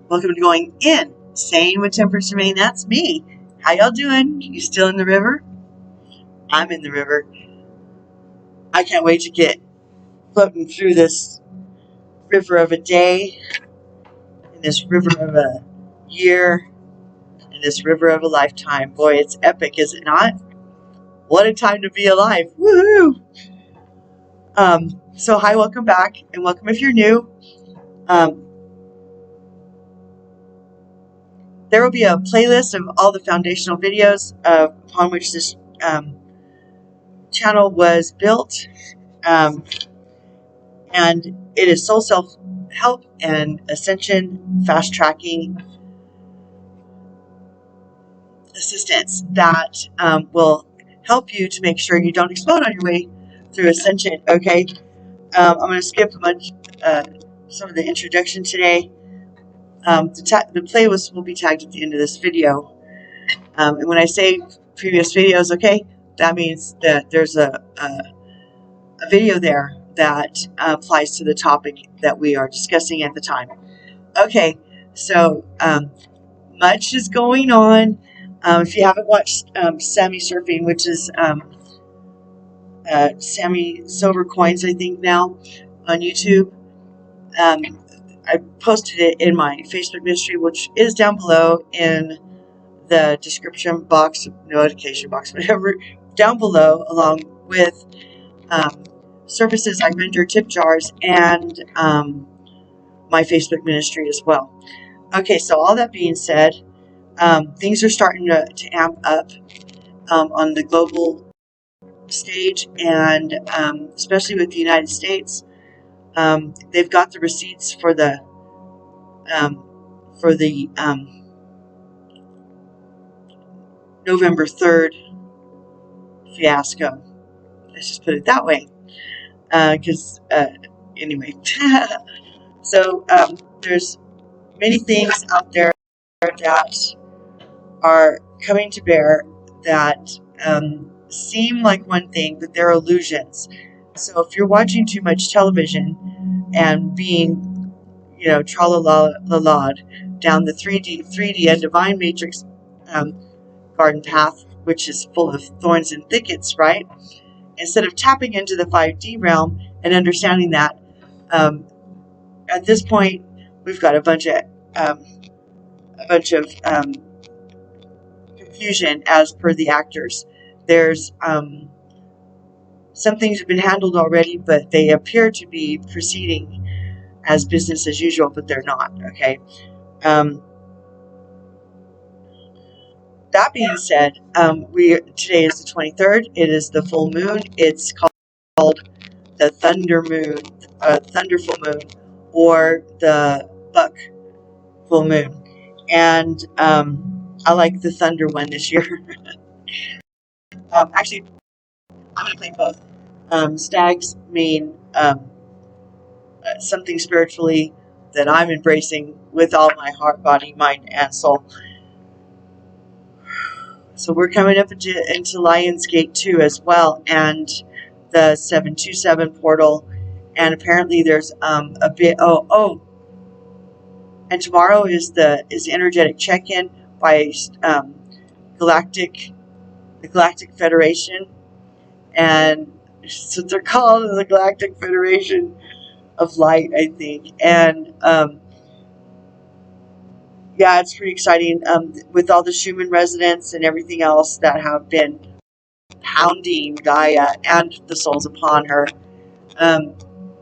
Welcome to Going In, Sane with Temperance Remain. That's me. How y'all doing? You still in the river? I'm in the river. I can't wait to get floating through this river of a day, and this river of a year, and this river of a lifetime. Boy, it's epic, is it not? What a time to be alive. Woohoo! So hi, welcome back, and welcome if you're new. There will be a playlist of all the foundational videos upon which this channel was built, and it is soul self-help and ascension fast-tracking assistance that will help you to make sure you don't explode on your way through ascension. Okay, I'm going to skip some of the introduction today. The playlist will be tagged at the end of this video, and when I say previous videos, okay, that means that there's a video there that applies to the topic that we are discussing at the time. Okay, so much is going on. If you haven't watched Sammy Surfing, which is Sammy Silver Coins, I think now, on YouTube, I posted it in my Facebook ministry, which is down below in the description box, notification box, whatever, down below, along with services I render, tip jars, and my Facebook ministry as well. Okay, so all that being said, things are starting to amp up on the global stage, and especially with the United States. They've got the receipts for the November 3rd fiasco. Let's just put it that way. Because anyway, so there's many things out there that are coming to bear that seem like one thing, but they're illusions. So if you're watching too much television and being, tra-la-la-la-la'd down the 3D and divine matrix garden path, which is full of thorns and thickets, right? Instead of tapping into the 5D realm and understanding that, at this point, we've got a bunch of confusion as per the actors. There's some things have been handled already, but they appear to be proceeding as business as usual, but they're not. Okay. That being said, today is the 23rd. It is the full moon. It's called the thunder moon, thunderful moon, or the buck full moon. And I like the thunder one this year. Actually, I'm going to play both. Stags mean something spiritually that I'm embracing with all my heart, body, mind, and soul. So we're coming up into Lionsgate 2 as well, and the 727 portal, and apparently there's a bit. And tomorrow is the energetic check-in by the Galactic Federation, and so they're called the Galactic Federation of Light, I think, and yeah, it's pretty exciting with all the Schumann resonance and everything else that have been pounding Gaia and the souls upon her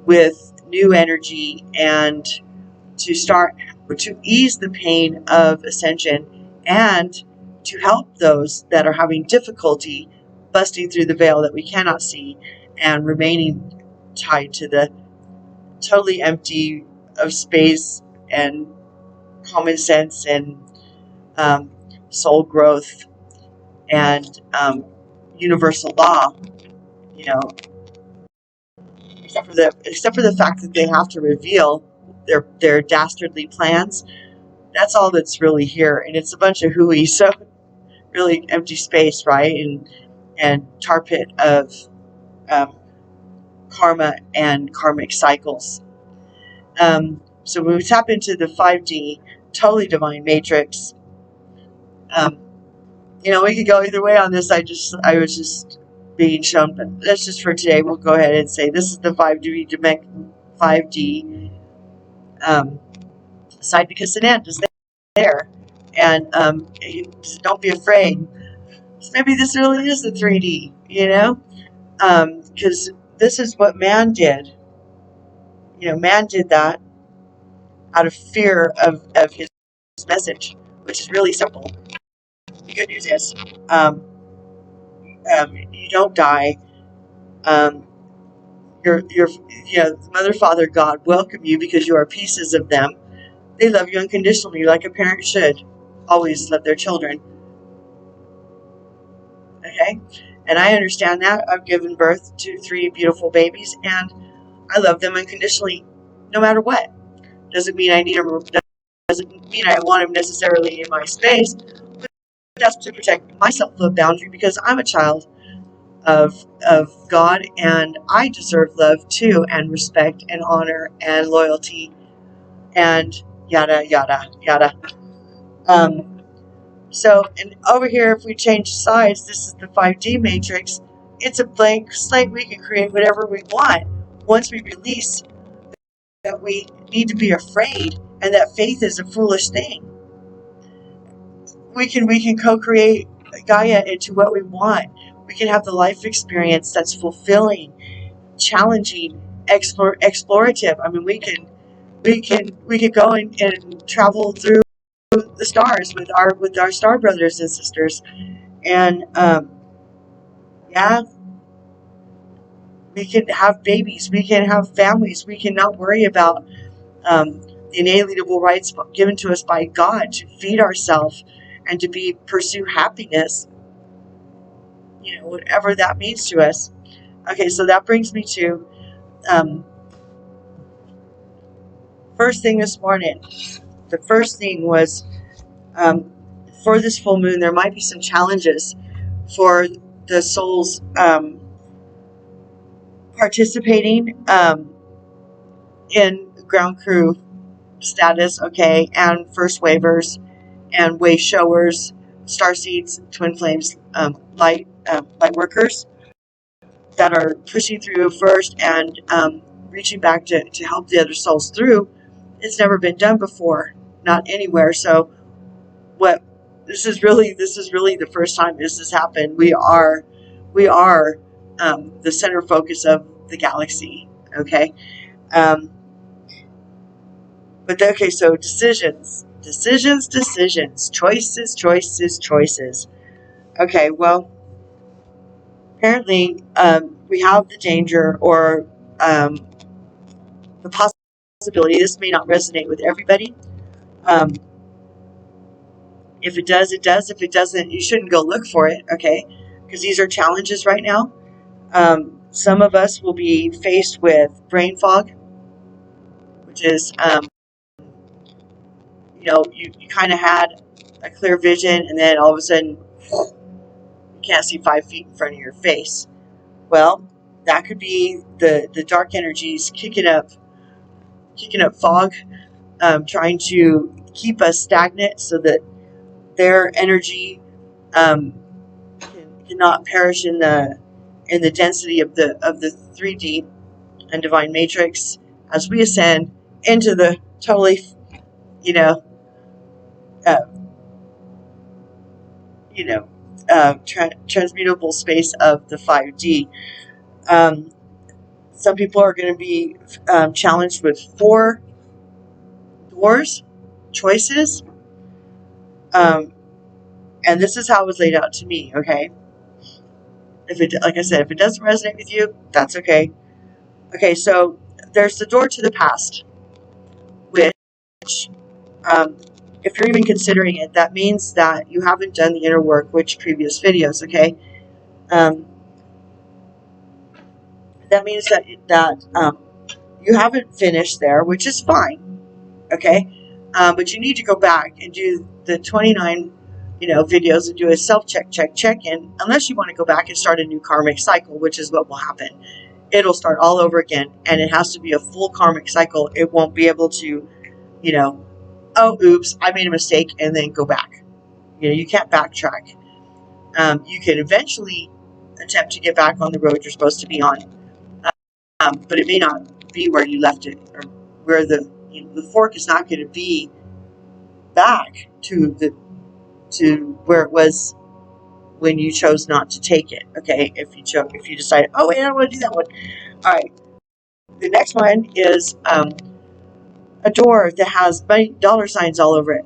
with new energy, and to ease the pain of ascension and to help those that are having difficulty busting through the veil that we cannot see and remaining tied to the totally empty of space and common sense and soul growth and universal law, except for the fact that they have to reveal their dastardly plans. That's all that's really here, and it's a bunch of hooey, so really empty space, right? And tar pit of karma and karmic cycles. So when we tap into the 5D totally divine matrix. We could go either way on this. I was just being shown, but that's just for today. We'll go ahead and say this is the 5D side, because Sanand is there. And don't be afraid. Maybe this really is the 3D, because this is what man did. Man did that out of fear of his message, which is really simple. The good news is you don't die. Your Mother, Father, God welcome you because you are pieces of them. They love you unconditionally, like a parent should always love their children. Okay? And I understand that. I've given birth to 3 beautiful babies, and I love them unconditionally, no matter what. Doesn't mean I need them. Doesn't mean I want them necessarily in my space. But that's to protect my self-love boundary, because I'm a child of God, and I deserve love too, and respect, and honor, and loyalty, and yada yada yada. So, and over here, if we change sides, this is the 5D matrix. It's a blank slate. We can create whatever we want once we release that we need to be afraid, and that faith is a foolish thing. We can co-create Gaia into what we want. We can have the life experience that's fulfilling, challenging, explorative. I mean, we can go and travel through the stars with our star brothers and sisters, and we can have babies, we can have families, we can not worry about the inalienable rights given to us by God to feed ourselves and to pursue happiness, whatever that means to us. Okay, so that brings me to first thing this morning. The first thing was, for this full moon, there might be some challenges for the souls participating in ground crew status, okay, and first wavers and wave showers, starseeds, twin flames, light workers that are pushing through first and reaching back to help the other souls through. It's never been done before, not anywhere. So this is really the first time this has happened. We are the center focus of the galaxy. Okay. So decisions, choices. Okay, well, apparently we have the danger or the possibility. This may not resonate with everybody. If it does, it does. If it doesn't, you shouldn't go look for it, okay? Because these are challenges right now. Some of us will be faced with brain fog, which is, you kind of had a clear vision, and then all of a sudden, you can't see 5 feet in front of your face. Well, that could be the dark energies kicking up fog, trying to keep us stagnant so that their energy cannot perish in the density of the 3D and divine matrix as we ascend into the totally, transmutable space of the 5D. Some people are going to be challenged with 4 doors, choices, and this is how it was laid out to me. Okay, like I said, if it doesn't resonate with you, that's okay. Okay, so there's the door to the past, which, if you're even considering it, that means that you haven't done the inner work, which previous videos. Okay, that means that you haven't finished there, which is fine. Okay, but you need to go back and do the 29 videos and do a check-in, unless you want to go back and start a new karmic cycle, which is what will happen. It'll start all over again, and it has to be a full karmic cycle. It won't be able to oh, oops, I made a mistake, and then go back. You can't backtrack. You can eventually attempt to get back on the road you're supposed to be on, but it may not be where you left it, or where the fork is not going to be back to where it was when you chose not to take it. Okay, if you decide, oh wait, I don't want to do that one. All right, the next one is a door that has dollar signs all over it.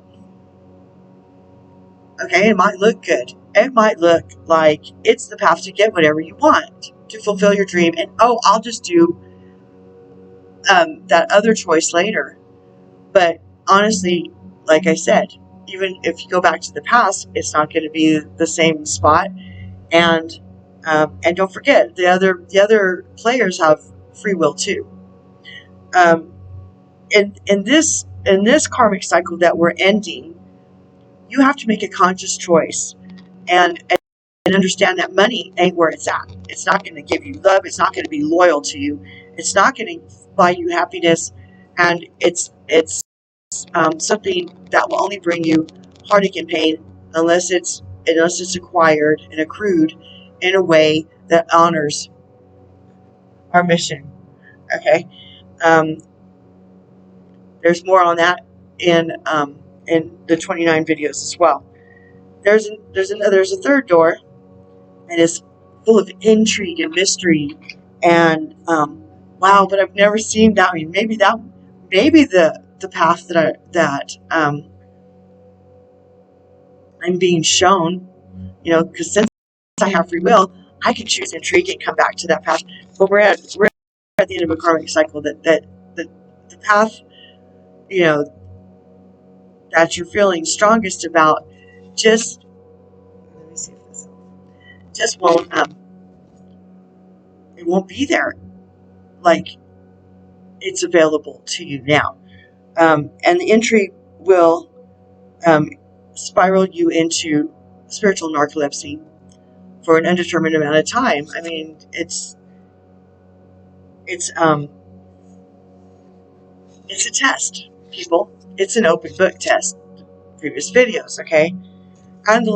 Okay, it might look good. It might look like it's the path to get whatever you want, to fulfill your dream. And oh, I'll just do that other choice later. But honestly, like I said, even if you go back to the past, it's not going to be the same spot. And don't forget, the other players have free will too. In this karmic cycle that we're ending, you have to make a conscious choice and understand that money ain't where it's at. It's not going to give you love. It's not going to be loyal to you. It's not going to buy you happiness, and it's something that will only bring you heartache and pain unless it's acquired and accrued in a way that honors our mission. Okay, there's more on that in the 29 videos as well. There's a third door, and it's full of intrigue and mystery, and wow, but I've never seen that. I mean, maybe the path that I'm being shown, because since I have free will, I can choose intrigue and come back to that path. But we're at the end of a karmic cycle that the path, that you're feeling strongest about just, let me see if this just won't it won't be there like it's available to you now. And the intrigue will spiral you into spiritual narcolepsy for an undetermined amount of time. I mean, it's a test, people. It's an open book test. Previous videos, okay? And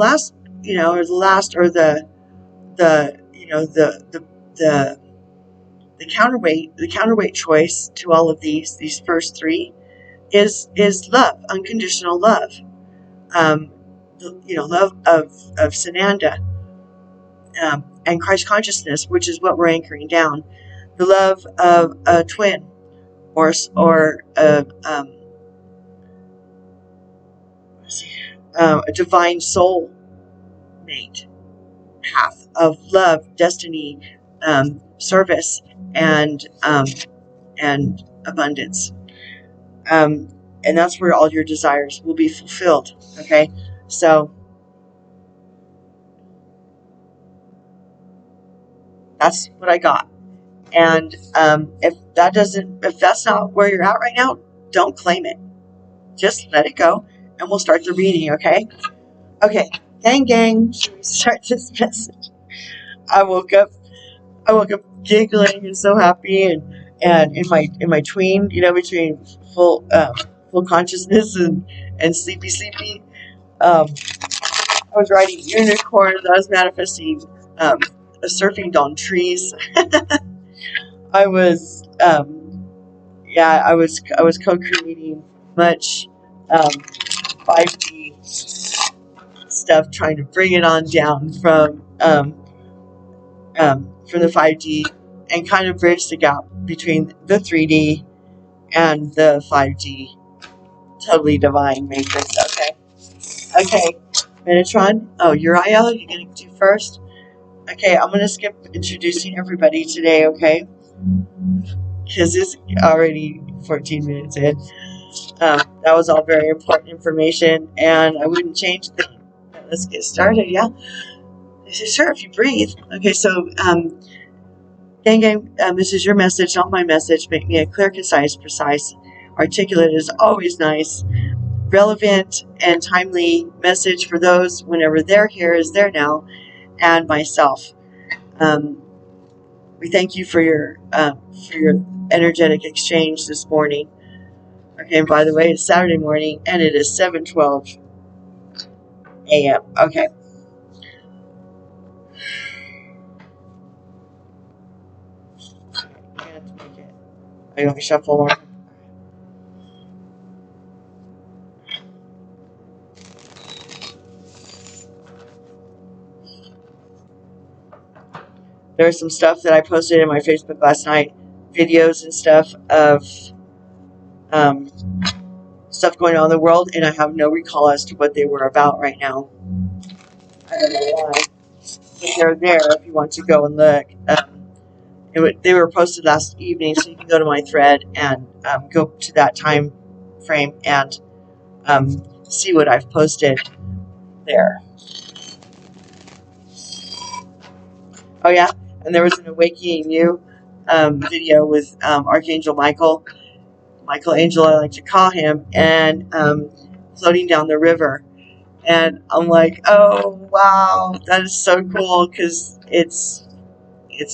the counterweight choice to all of these first three is love, unconditional love. Love of Sananda, and Christ consciousness, which is what we're anchoring down. The love of a twin, or a divine soul mate path of love, destiny, service, and abundance. And that's where all your desires will be fulfilled. Okay, so that's what I got. And if that's not where you're at right now, don't claim it. Just let it go, and we'll start the reading. Okay. Gang. Should we start this message? I woke up giggling and so happy, and in my tween, between full consciousness and sleepy. I was riding unicorns. I was manifesting surfing on trees. I was I was co-creating much 5D stuff, trying to bring it on down from the 5D and kind of bridge the gap between the 3D and the 5D totally divine matrix. Okay, Metatron. Oh, Uriel, you're gonna do first. Okay, I'm gonna skip introducing everybody today. Okay, because it's already 14 minutes in. That was all very important information, and I wouldn't change a thing. Let's get started. Yeah. I said, sure, if you breathe. Okay, so, gang, this is your message, not my message. Make me a clear, concise, precise, articulate is always nice, relevant, and timely message for those whenever they're here is there now, and myself. We thank you for your energetic exchange this morning. Okay, and by the way, it's Saturday morning, and it is 7:12 a.m. Okay. I have to make it. Are you want me to shuffle more? There's some stuff that I posted in my Facebook last night, videos and stuff of stuff going on in the world, and I have no recall as to what they were about right now. I don't know why, but they're there if you want to go and look. They were posted last evening, so you can go to my thread and go to that time frame and see what I've posted there. Oh yeah, and there was an Awakening You video with Archangel Michael Angel, I like to call him, and floating down the river. And I'm like, oh wow, that is so cool, because it's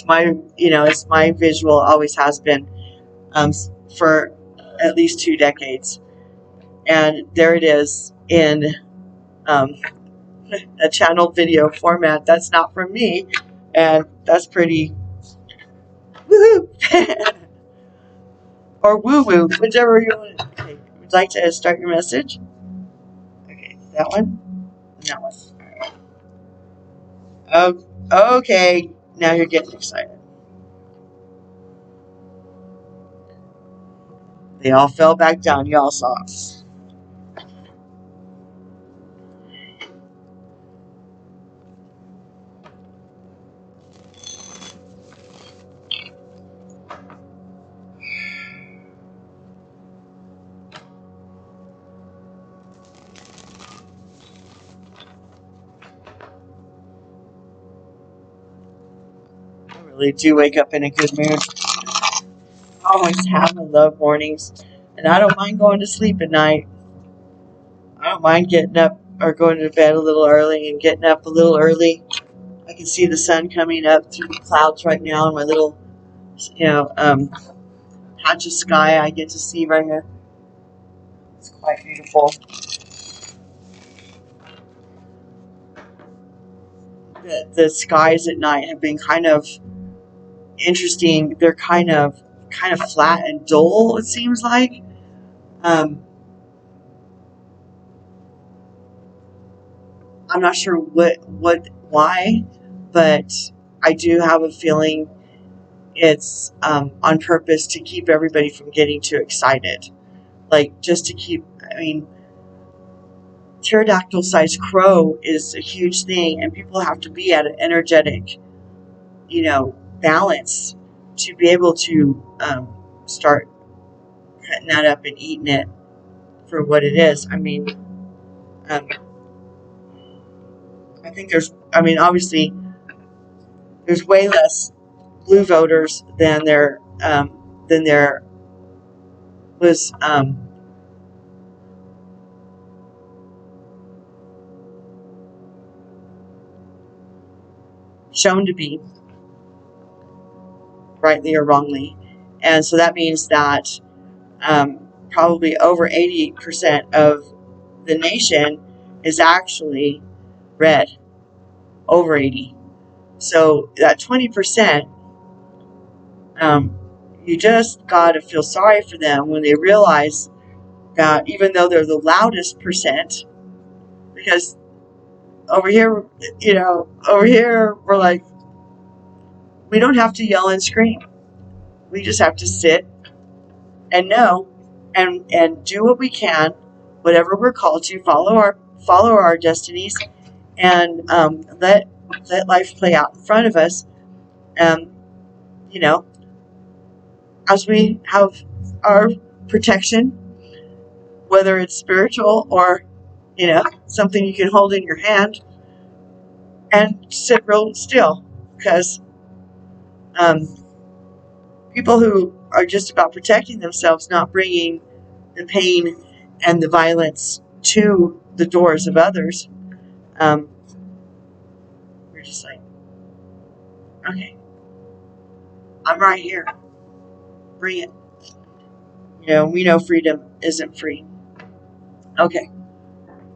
my it's my visual, always has been, for at least 2 decades. And there it is in a channeled video format. That's not from me, and that's pretty woohoo. Or woo woo, whichever you want to take. Would you like to start your message? Okay, that one and that one. Oh, okay, now you're getting excited. They all fell back down. Y'all saw. I really do wake up in a good mood. I always have. I love mornings, and I don't mind going to sleep at night. I don't mind getting up or going to bed a little early and getting up a little early. I can see the sun coming up through the clouds right now in my little, patch of sky I get to see right here. It's quite beautiful. The skies at night have been kind of interesting. They're kind of flat and dull, it seems like. I'm not sure why, but I do have a feeling it's on purpose to keep everybody from getting too excited. Like, just to keep, I mean, pterodactyl-sized crow is a huge thing, and people have to be at an energetic, balance to be able to start cutting that up and eating it for what it is. I mean, I think obviously, there's way less blue voters than there was shown to be, rightly or wrongly. And so that means that probably over 80% of the nation is actually red, over 80. So that 20%, you just got to feel sorry for them when they realize that even though they're the loudest percent, because over here, we're like, we don't have to yell and scream. We just have to sit and know and do what we can, whatever we're called to, follow our destinies, and let life play out in front of us. You know, as we have our protection, whether it's spiritual or something you can hold in your hand, and sit real still, because people who are just about protecting themselves, not bringing the pain and the violence to the doors of others, we're just like, okay, I'm right here. Bring it. We know freedom isn't free. Okay.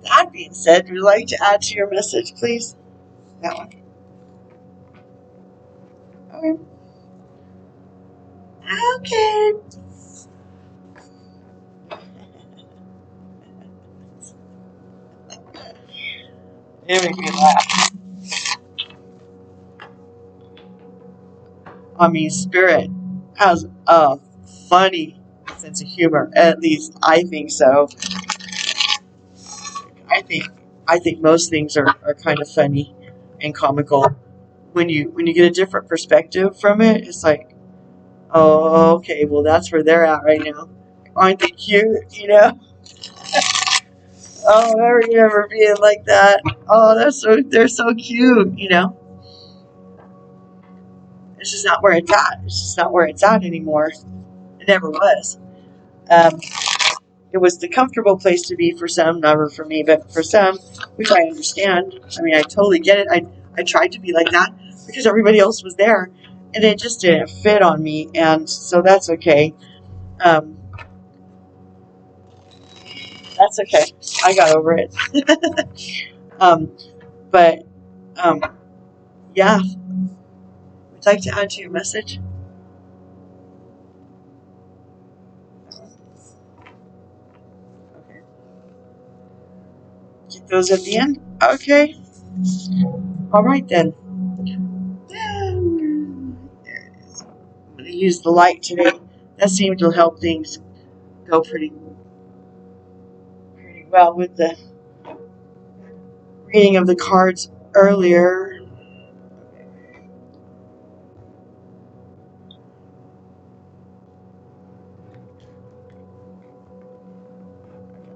That being said, would you like to add to your message, please? That one. Okay. Okay. It made me laugh. Spirit has a funny sense of humor. At least I think so. I think most things are kind of funny and comical. When you get a different perspective from it, it's like, oh, okay, well that's where they're at right now. Aren't they cute? Oh, I remember being like that. Oh, they're so cute. It's just not where it's at. It's just not where it's at anymore. It never was. Um, it was the comfortable place to be for some, never for me, but for some, which I understand. I totally get it. I tried to be like that because everybody else was there, and it just didn't fit on me, and so that's okay. Um, that's okay. I got over it. um, but yeah, would you like to add to your message? Okay. Get those at the end? Okay. All right then. There it is. I'm going to use the light today. That seemed to help things go pretty well with the reading of the cards earlier.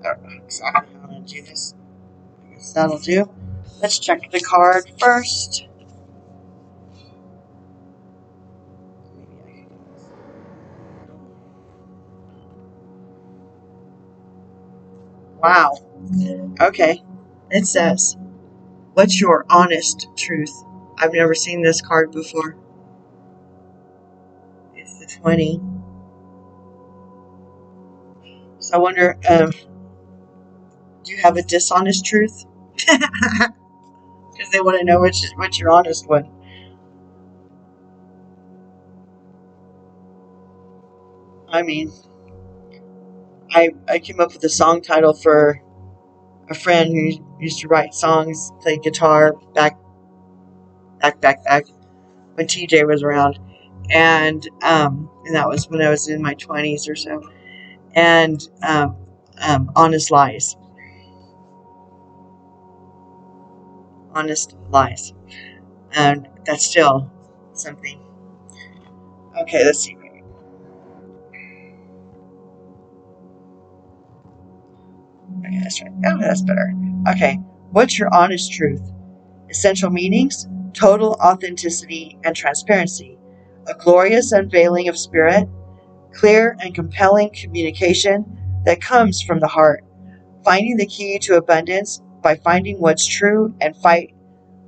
I don't know exactly how to do this. I guess that'll do. Let's check the card first. Wow. Okay. It says, what's your honest truth? I've never seen this card before. It's the 20. So I wonder, do you have a dishonest truth? Because they want to know what's your honest one. I came up with a song title for a friend who used to write songs, play guitar back when TJ was around, and that was when I was in my 20s or so. And honest lies, and that's still something. Okay, let's see. Okay, that's right. Oh, that's better. Okay, what's your honest truth? Essential meanings: total authenticity and transparency, a glorious unveiling of spirit, clear and compelling communication that comes from the heart, finding the key to abundance by finding what's true and fight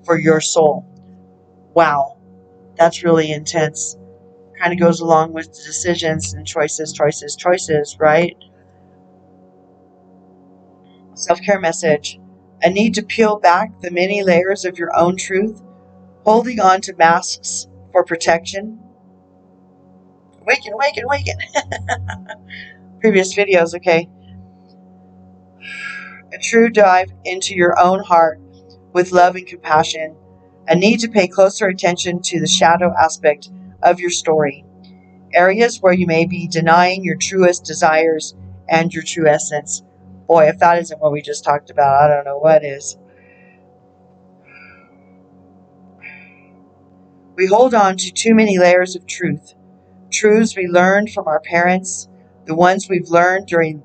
for your soul. Wow, that's really intense. Kind of goes along with the decisions and choices, right? Self-care message. A need to peel back the many layers of your own truth, holding on to masks for protection. Awaken. Previous videos, okay. A true dive into your own heart with love and compassion. A need to pay closer attention to the shadow aspect of your story. Areas where you may be denying your truest desires and your true essence. Boy, if that isn't what we just talked about, I don't know what is. We hold on to too many layers of truth. Truths we learned from our parents, the ones we've learned during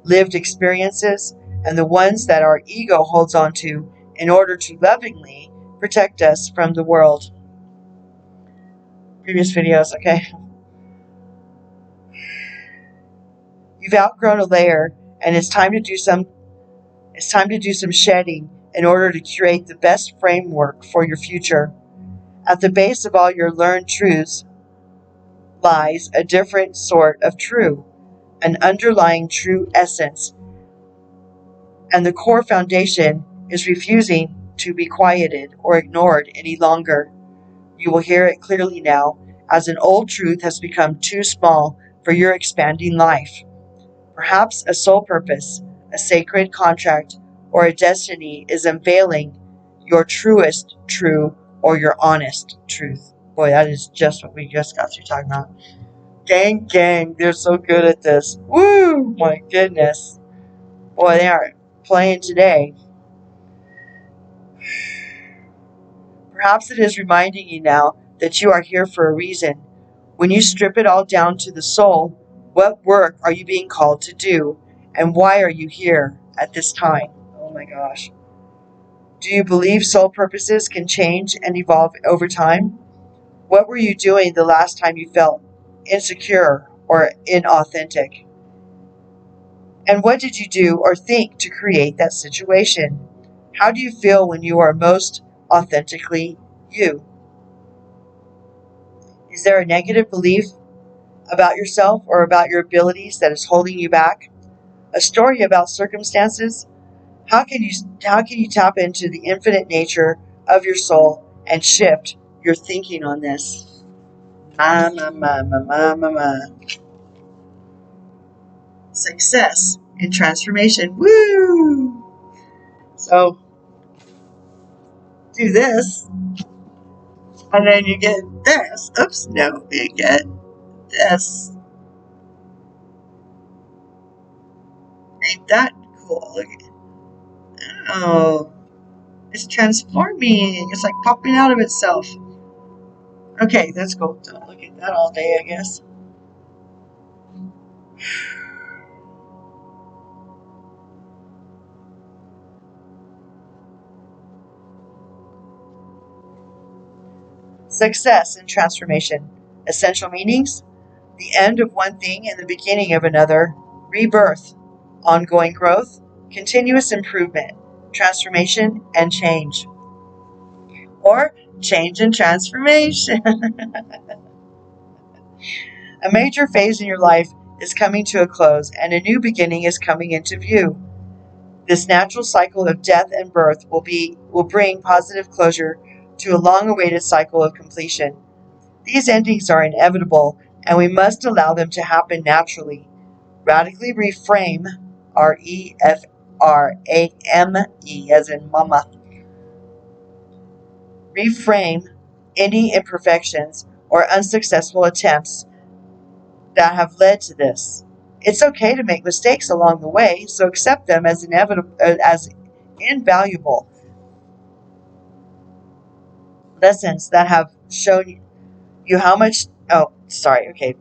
lived experiences, and the ones that our ego holds on to in order to lovingly protect us from the world. Previous videos, okay. You've outgrown a layer, and it's time to do some shedding in order to create the best framework for your future. At the base of all your learned truths lies a different sort of true, an underlying true essence, and the core foundation is refusing to be quieted or ignored any longer. You will hear it clearly now, as an old truth has become too small for your expanding life. Perhaps a soul purpose, a sacred contract, or a destiny is unveiling your truest true or your honest truth. Boy, that is just what we just got through talking about. Gang, they're so good at this. Woo, my goodness. Boy, they are playing today. Perhaps it is reminding you now that you are here for a reason. When you strip it all down to the soul, what work are you being called to do? And why are you here at this time? Oh my gosh. Do you believe soul purposes can change and evolve over time? What were you doing the last time you felt insecure or inauthentic? And what did you do or think to create that situation? How do you feel when you are most authentically you? Is there a negative belief about yourself or about your abilities that is holding you back? A story about circumstances? How can you tap into the infinite nature of your soul and shift your thinking on this? Success and transformation. Woo! So do this, and then you get this. Oops, no, you get this. Ain't that cool? Look at it. Oh, it's transforming. It's like popping out of itself. Okay, that's cool. Don't look at that all day, I guess. Success and transformation. Essential meanings: the end of one thing and the beginning of another. Rebirth, ongoing growth, continuous improvement, transformation, and change. Or change and transformation. A major phase in your life is coming to a close, and a new beginning is coming into view. This natural cycle of death and birth will bring positive closure to a long-awaited cycle of completion. These endings are inevitable, and we must allow them to happen naturally. Radically reframe, REFRAME, as in mama. Reframe any imperfections or unsuccessful attempts that have led to this. It's okay to make mistakes along the way, so accept them as invaluable lessons that have shown you how much. Oh, sorry. Okay.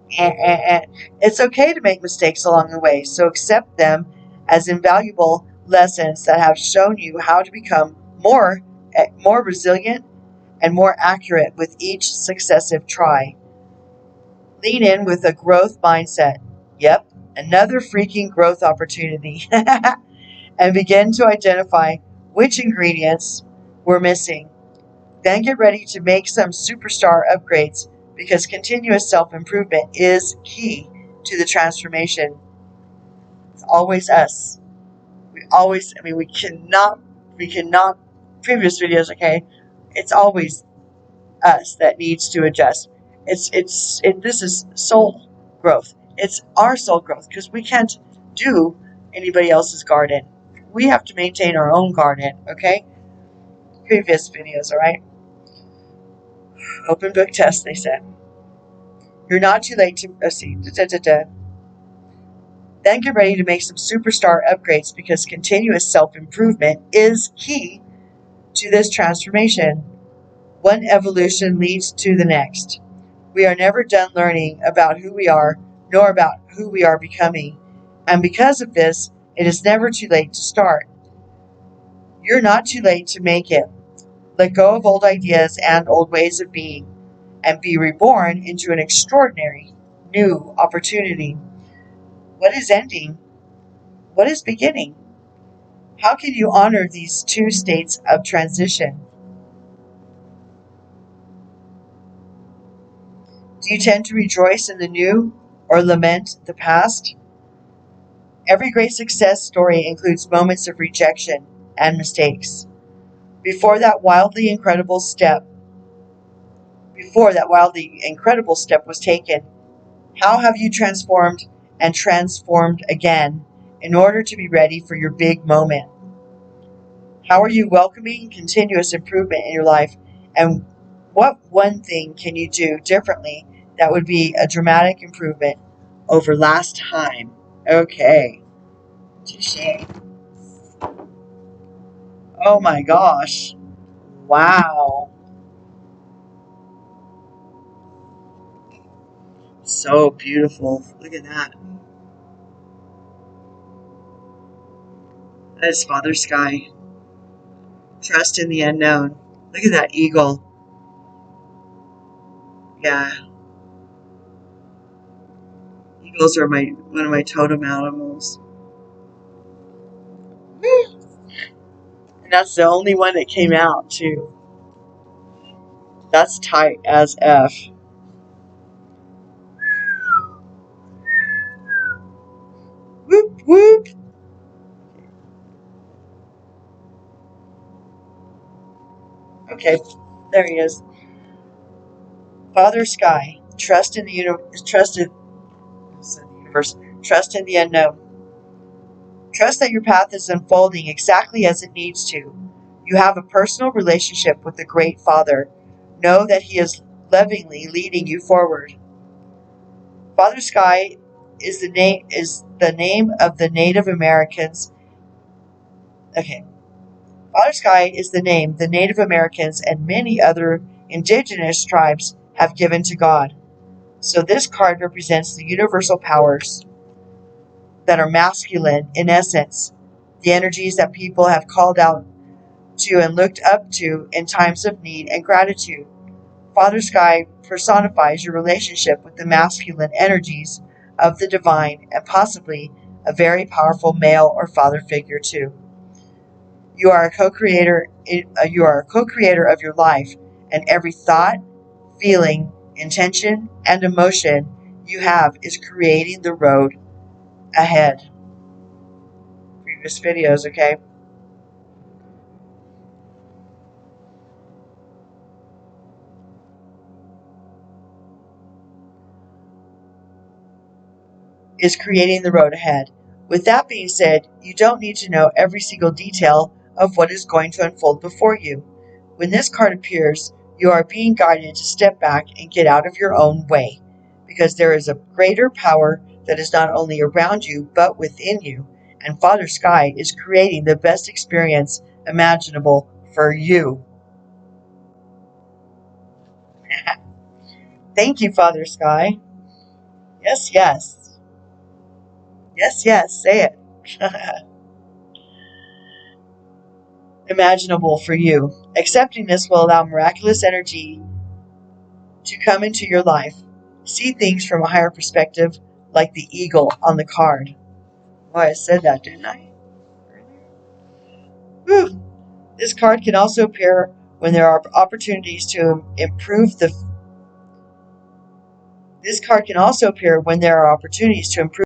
It's okay to make mistakes along the way, so accept them as invaluable lessons that have shown you how to become more resilient and more accurate with each successive try. Lean in with a growth mindset. Yep, another freaking growth opportunity. And begin to identify which ingredients we're missing. Then get ready to make some superstar upgrades, because continuous self-improvement is key to the transformation. It's always us. We cannot, previous videos, okay? It's always us that needs to adjust. This is soul growth. It's our soul growth, because we can't do anybody else's garden. We have to maintain our own garden, okay? Previous videos, all right? Open book test, they said. You're not too late to see. Then get ready to make some superstar upgrades, because continuous self-improvement is key to this transformation. One evolution leads to the next. We are never done learning about who we are, nor about who we are becoming. And because of this, it is never too late to start. You're not too late to make it. Let go of old ideas and old ways of being, and be reborn into an extraordinary new opportunity. What is ending? What is beginning? How can you honor these two states of transition? Do you tend to rejoice in the new or lament the past? Every great success story includes moments of rejection and mistakes. Before that wildly incredible step was taken, how have you transformed and transformed again in order to be ready for your big moment? How are you welcoming continuous improvement in your life? And what one thing can you do differently that would be a dramatic improvement over last time? Okay. Touché. Oh my gosh. Wow. So beautiful. Look at that. That is Father Sky. Trust in the unknown. Look at that eagle. Yeah. Eagles are one of my totem animals. And that's the only one that came out too. That's tight as F. Whoop whoop. Okay, there he is. Father Sky, trust in the universe. Trust in the unknown. Trust that your path is unfolding exactly as it needs to. You have a personal relationship with the Great Father. Know that He is lovingly leading you forward. Father Sky is the name of the Native Americans. Okay. Father Sky is the name the Native Americans and many other indigenous tribes have given to God. So this card represents the universal powers that are masculine in essence, the energies that people have called out to and looked up to in times of need and gratitude. Father Sky personifies your relationship with the masculine energies of the divine and possibly a very powerful male or father figure too. You are a co-creator of your life, and every thought, feeling, intention, and emotion you have is creating the road ahead. Previous videos, okay? Is creating the road ahead. With that being said, you don't need to know every single detail of what is going to unfold before you. When this card appears, you are being guided to step back and get out of your own way, because there is a greater power that is not only around you, but within you, and Father Sky is creating the best experience imaginable for you. Thank you, Father Sky. Yes, yes. Yes, yes, say it. Imaginable for you. Accepting this will allow miraculous energy to come into your life. See things from a higher perspective, like the eagle on the card. Oh, I said that, didn't I? Whew. This card can also appear when there are opportunities to improve the. This card can also appear when there are opportunities to improve